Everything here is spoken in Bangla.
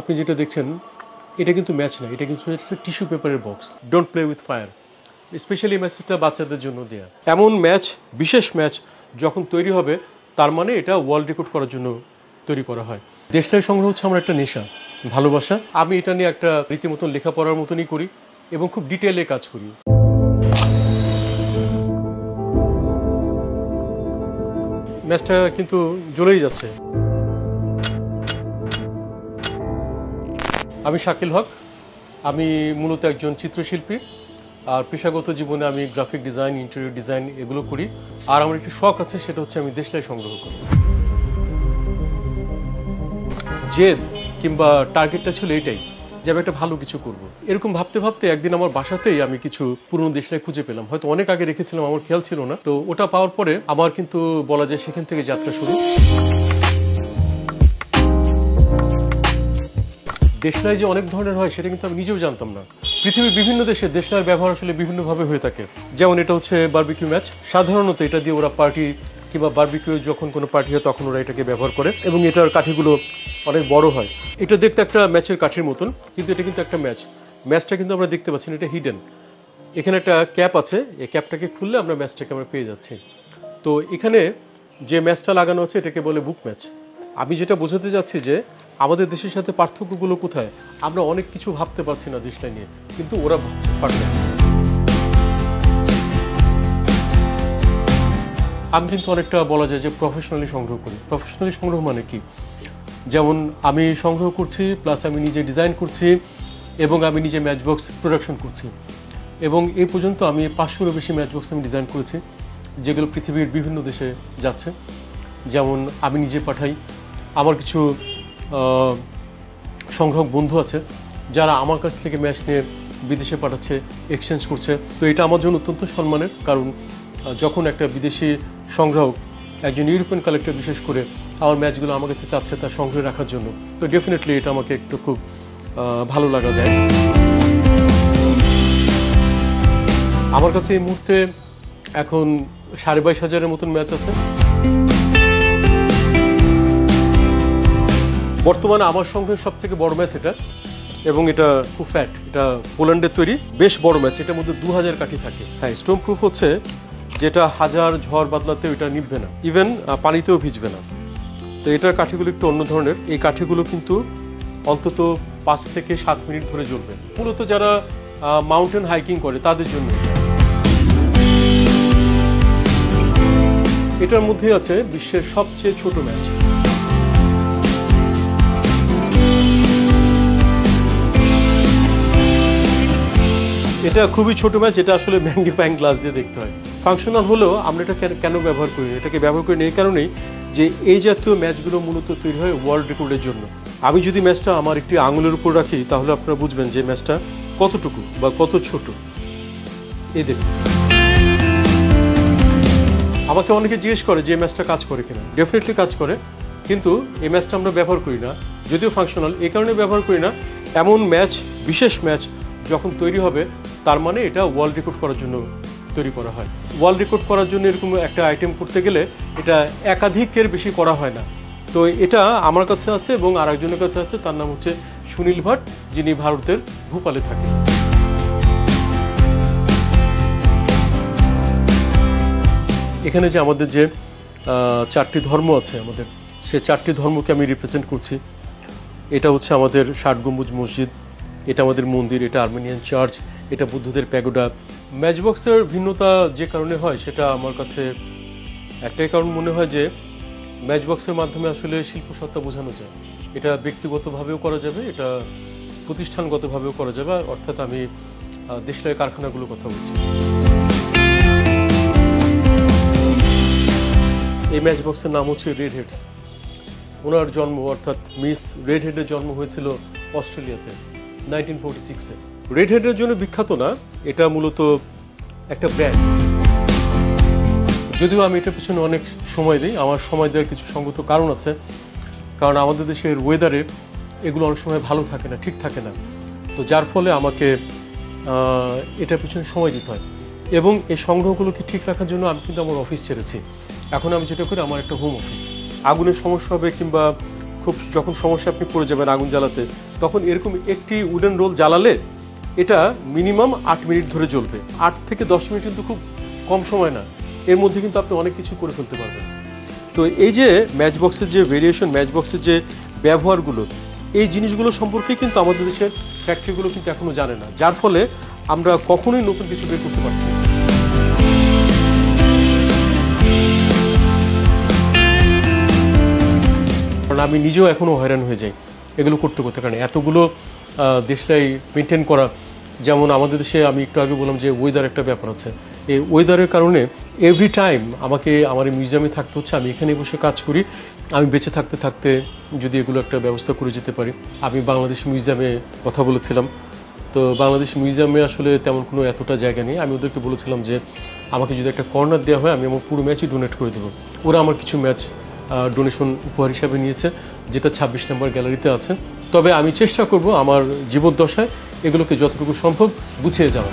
আপনি যেটা দেখছেন এটা কিন্তু ম্যাচ না, এটা কিন্তু একটা টিস্যু পেপারের box. Don't play with fire. Specially মেসেজটা বাচ্চাদের জন্য দেয়া। এমন ম্যাচ, বিশেষ ম্যাচ যখন তৈরি হবে তার মানে এটা ওয়ার্ল্ড রেকর্ড করার জন্য তৈরি করা হয়। দেশলাই সংগ্রহ হচ্ছে আমার একটা নেশা, ভালোবাসা। আমি এটা নিয়ে একটা রীতিমতন লেখাপড়ার মতনই করি এবং খুব ডিটেইলে কাজ করি। ম্যাচটা কিন্তু জ্বলেই যাচ্ছে। আমি শাকিল হক, আমি মূলত একজন চিত্রশিল্পী, আর পেশাগত জীবনে আমি গ্রাফিক ডিজাইন, ইন্টেরিয়র ডিজাইন এগুলো করি। আর আমার একটি শখ আছে, সেটা হচ্ছে আমি দেশলাই সংগ্রহ করি। জেদ কিংবা টার্গেটটা ছিল এটাই যে আমি একটা ভালো কিছু করব। এরকম ভাবতে ভাবতে একদিন আমার বাসাতেই আমি কিছু পুরনো দেশলাই খুঁজে পেলাম। হয়তো অনেক আগে রেখেছিলাম, আমার খেয়াল ছিল না। তো ওটা পাওয়ার পরে আমার কিন্তু বলা যায় সেখান থেকে যাত্রা শুরু। দেশলাই যে অনেক ধরনের হয় সেটা কিন্তু আমি নিজেও জানতাম না। পৃথিবীর বিভিন্ন দেশে দেশলাইয়ের ব্যবহার আসলে বিভিন্নভাবে হয়ে থাকে। যেমন এটা হচ্ছে বারবিকিউ ম্যাচ। সাধারণত এটা দিয়ে ওরা পার্টি কিংবা বারবিকিউ যখন কোনো পার্টি হয় তখন ওরা এটাকে ব্যবহার করে এবং এটার কাঠিগুলো অনেক বড় হয়। এটা দেখতে একটা ম্যাচের কাঠির মতন, কিন্তু এটা কিন্তু একটা ম্যাচ। ম্যাচটা কিন্তু আমরা দেখতে পাচ্ছি না, এটা হিডেন। এখানে একটা ক্যাপ আছে, এই ক্যাপটাকে খুললে আমরা ম্যাচটাকে আমরা পেয়ে যাচ্ছি। তো এখানে যে ম্যাচটা লাগানো আছে এটাকে বলে বুক ম্যাচ। আমি যেটা বোঝাতে যাচ্ছি যে আমাদের দেশের সাথে পার্থক্যগুলো কোথায়। আমরা অনেক কিছু ভাবতে পারছি না দেশলাই নিয়ে, কিন্তু ওরা ভাবছে পারবে। আমি কিন্তু অনেকটা বলা যায় যে প্রফেশনালি সংগ্রহ করি। প্রফেশনালি সংগ্রহ মানে কি? যেমন আমি সংগ্রহ করছি, প্লাস আমি নিজে ডিজাইন করছি এবং আমি নিজে ম্যাচ বক্স প্রোডাকশন করছি। এবং এই পর্যন্ত আমি 500-এরও বেশি ম্যাচ বক্স আমি ডিজাইন করেছি, যেগুলো পৃথিবীর বিভিন্ন দেশে যাচ্ছে। যেমন আমি নিজে পাঠাই, আমার কিছু সংগ্রাহক বন্ধু আছে যারা আমার কাছ থেকে ম্যাচ নিয়ে বিদেশে পাঠাচ্ছে, এক্সচেঞ্জ করছে। তো এটা আমার জন্য অত্যন্ত সম্মানের, কারণ যখন একটা বিদেশি সংগ্রাহক, একজন ইউরোপিয়ান কালেক্টর বিশেষ করে, আমার ম্যাচগুলো আমার কাছে চাচ্ছে তার সংগ্রহে রাখার জন্য, তো ডেফিনেটলি এটা আমাকে একটু খুব ভালো লাগা দেয়। আমার কাছে এই মুহূর্তে এখন 22,500-এর মতন ম্যাচ আছে। বর্তমানে আমার সংগ্রহের সব থেকে বড় ম্যাচ এটা, এবং এটা খুব ফ্যাট। এটা পোল্যান্ডের তৈরি, বেশ বড় ম্যাচ। এটার মধ্যে 2000 কাঠি থাকে। হ্যাঁ, স্টোন প্রুফ হচ্ছে যেটা হাজার ঝড় বাদলাতেও এটা নিভবে না, ইভেন পানিতেও ভিজবে না। তো এটার কাঠিগুলো একটু অন্য ধরনের। এই কাঠিগুলো কিন্তু অন্তত 5 থেকে 7 মিনিট ধরে জ্বলবে। মূলত যারা মাউন্টেন হাইকিং করে তাদের জন্য। এটার মধ্যে আছে বিশ্বের সবচেয়ে ছোট ম্যাচ। এটা খুবই ছোট ম্যাচ, এটা আসলে ম্যাগনিফাইং গ্লাস দিয়ে দেখতে হয়। ফাংশনাল হলেও আমরা এটা কেন ব্যবহার করি? এটাকে ব্যবহার করি এই কারণেই যে এই জাতীয় ম্যাচগুলো মূলত তৈরি হয় ওয়ার্ল্ড রেকর্ডের জন্য। আমি যদি ম্যাচটা আমার একটি আঙুলের উপর রাখি তাহলে আপনারা বুঝবেন যে ম্যাচটা কতটুকু বা কত ছোট। এই দেখুন, আমাকে অনেকে জিজ্ঞেস করে যে ম্যাচটা কাজ করে কিনা। ডেফিনেটলি কাজ করে, কিন্তু এই ম্যাচটা আমরা ব্যবহার করি না, যদিও ফাংশনাল। এই কারণে ব্যবহার করি না, এমন ম্যাচ, বিশেষ ম্যাচ যখন তৈরি হবে তার মানে এটা ওয়ার্ল্ড রেকর্ড করার জন্য তৈরি করা হয়। ওয়ার্ল্ড রেকর্ড করার জন্য এরকম একটা আইটেম করতে গেলে এটা একাধিকের বেশি করা হয় না। তো এটা আমার কাছে আছে এবং আর একজনের কাছে আছে, তার নাম হচ্ছে সুনীল ভাট, যিনি ভারতের ভোপালে থাকেন। এখানে যে আমাদের যে 4টি ধর্ম আছে আমাদের, সে 4টি ধর্মকে আমি রিপ্রেজেন্ট করছি। এটা হচ্ছে আমাদের 60 গম্বুজ মসজিদ, এটা আমাদের মন্দির, এটা আর্মেনিয়ান চার্চ, এটা বুদ্ধদের প্যাগোডা। ম্যাচবক্সের ভিন্নতা যে কারণে হয় সেটা আমার কাছে একটাই কারণ মনে হয় যে ম্যাচবক্সের মাধ্যমে আসলে শিল্পসত্তা বোঝানো যায়। এটা ব্যক্তিগতভাবেও করা যাবে, এটা প্রতিষ্ঠানগতভাবেও করা যাবে। অর্থাৎ আমি দেশলাই কারখানাগুলোর কথা বলছি। এই ম্যাচবক্সের নাম হচ্ছে রেড হেডস। ওনার জন্ম, অর্থাৎ মিস রেড হেডের জন্ম হয়েছিল অস্ট্রেলিয়াতে 1946-এ। রেড হেডের জন্য বিখ্যাত না, এটা মূলত একটা ব্র্যান্ড। যদিও আমি এটার পিছনে অনেক সময় দিই, আমার সময় দেওয়ার কিছু সঙ্গত কারণ আছে। কারণ আমাদের দেশের ওয়েদারে এগুলো অনেক সময় ভালো থাকে না, ঠিক থাকে না। তো যার ফলে আমাকে এটার পিছনে সময় দিতে হয়। এবং এই সংগ্রহগুলোকে ঠিক রাখার জন্য আমি কিন্তু আমার অফিস ছেড়েছি। এখন আমি যেটা করি, আমার একটা হোম অফিস। আগুনের সমস্যা হবে কিংবা খুব যখন সমস্যা আপনি পড়ে যাবেন আগুন জ্বালাতে, তখন এরকম একটি উডেন রোল জ্বালালে এটা মিনিমাম 8 মিনিট ধরে জ্বলবে। 8 থেকে 10 মিনিট কিন্তু খুব কম সময় না, এর মধ্যে কিন্তু আপনি অনেক কিছু করে ফেলতে পারবেন। তো এই যে ম্যাচ বক্সের যে ভেরিয়েশন, ম্যাচ বক্সের যে ব্যবহারগুলো, এই জিনিসগুলো সম্পর্কে কিন্তু আমাদের দেশের ফ্যাক্টরিগুলো কিন্তু এখনো জানে না, যার ফলে আমরা কখনোই নতুন কিছু বের করতে পারছি না। কারণ আমি নিজেও এখনো হয়রান হয়ে যাই এগুলো করতে করতে, কারণ এতগুলো দেশটাই মেনটেন করা। যেমন আমাদের দেশে আমি একটু আগে বললাম যে ওয়েদার একটা ব্যাপার আছে, এই ওয়েদারের কারণে এভরি টাইম আমাকে আমার মিউজিয়ামে থাকতে হচ্ছে। আমি এখানে বসে কাজ করি, আমি বেঁচে থাকতে থাকতে যদি এগুলো একটা ব্যবস্থা করে যেতে পারি। আমি বাংলাদেশ মিউজিয়ামে কথা বলেছিলাম, তো বাংলাদেশ মিউজিয়ামে আসলে তেমন কোনো এতটা জায়গা নেই। আমি ওদেরকে বলেছিলাম যে আমাকে যদি একটা কর্নার দেওয়া হয় আমি আমার পুরো ম্যাচই ডোনেট করে দেবো। ওরা আমার কিছু ম্যাচ ডোনেশন উপহার হিসাবে নিয়েছে, যেটা 26 নম্বর গ্যালারিতে আছে। তবে আমি চেষ্টা করব আমার জীবদ্দশায় এগুলোকে যতটুকু সম্ভব গুছিয়ে যাওয়া।